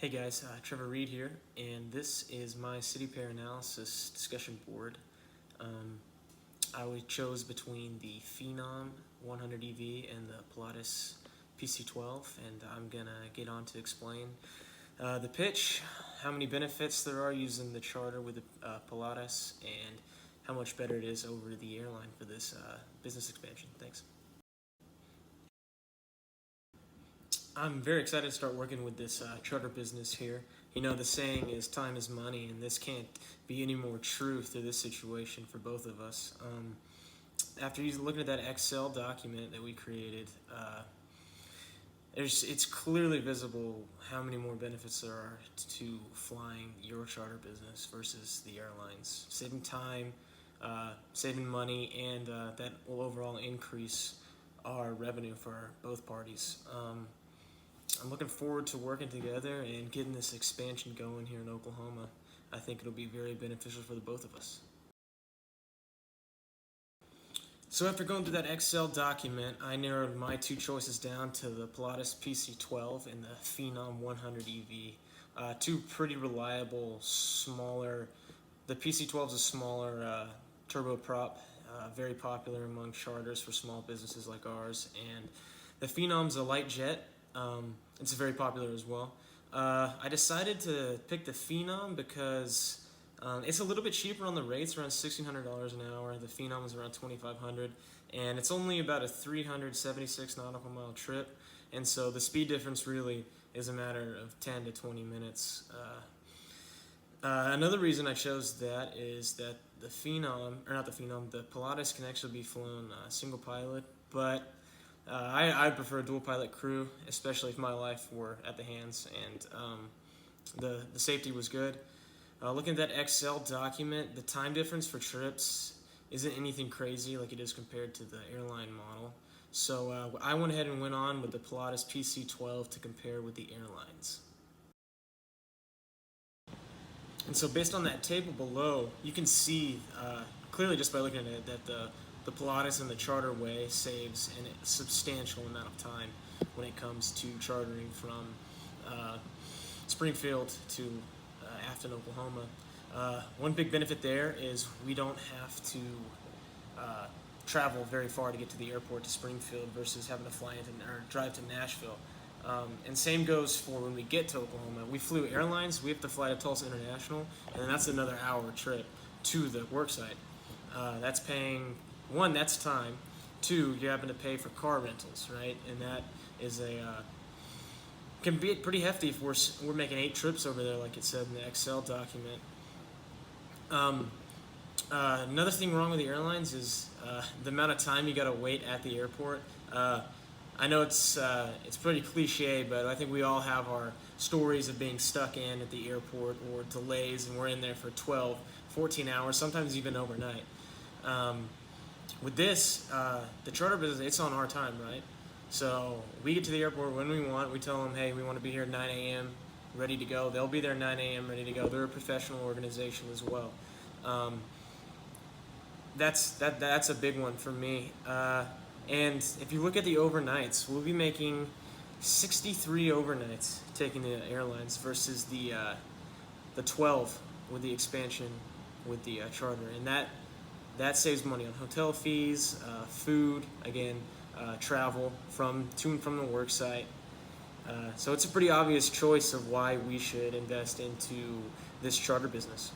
Hey guys, Trevor Reed here, and this is my city pair analysis discussion board. Um, chose between the Phenom 100 EV and the Pilatus PC12, and I'm gonna get on to explain the pitch, how many benefits there are using the charter with the Pilatus, and how much better it is over the airline for this business expansion. Thanks. I'm very excited to start working with this charter business here. You know, the saying is time is money, and this can't be any more true through this situation for both of us. After looking at that Excel document that we created, it's clearly visible how many more benefits there are to flying your charter business versus the airlines. Saving time, saving money, and that will overall increase our revenue for both parties. I'm looking forward to working together and getting this expansion going here in Oklahoma. I think it'll be very beneficial for the both of us. So after going through that Excel document, I narrowed my two choices down to the Pilatus PC12 and the Phenom 100 EV. Two pretty reliable, smaller. The PC12 is a smaller turboprop, very popular among charters for small businesses like ours, and the Phenom's a light jet. It's very popular as well. I decided to pick the Phenom because it's a little bit cheaper on the rates, around $1,600 an hour. The Phenom is around $2,500, and it's only about a 376 nautical mile trip, and so the speed difference really is a matter of 10 to 20 minutes. Another reason I chose that is that the Phenom, or not the Phenom, the Pilatus can actually be flown single pilot, but I prefer a dual pilot crew, especially if my life were at the hands, and the safety was good. Looking at that Excel document, the time difference for trips isn't anything crazy like it is compared to the airline model. So I went ahead and went on with the Pilatus PC12 to compare with the airlines. And so based on that table below, you can see clearly just by looking at it that the Pilatus and the Charterway saves a substantial amount of time when it comes to chartering from Springfield to Afton, Oklahoma. One big benefit there is we don't have to travel very far to get to the airport to Springfield versus having to fly into or drive to Nashville. And same goes for when we get to Oklahoma. We flew airlines, we have to fly to Tulsa International, and then that's another hour trip to the work site. That's paying, one, that's time. Two, you're having to pay for car rentals, right? And that is can be pretty hefty if we're making 8 trips over there, like it said in the Excel document. Another thing wrong with the airlines is the amount of time you got to wait at the airport. I know it's pretty cliche, but I think we all have our stories of being stuck in at the airport or delays, and we're in there for 12, 14 hours, sometimes even overnight. With this, the charter business, it's on our time, right? So we get to the airport when we want. We tell them, hey, we want to be here at 9 a.m., ready to go. They'll be there at 9 a.m., ready to go. They're a professional organization as well. That's a big one for me. And if you look at the overnights, we'll be making 63 overnights taking the airlines versus the 12 with the expansion with the charter, and that saves money on hotel fees, food, again, travel to and from the work site. So it's a pretty obvious choice of why we should invest into this charter business.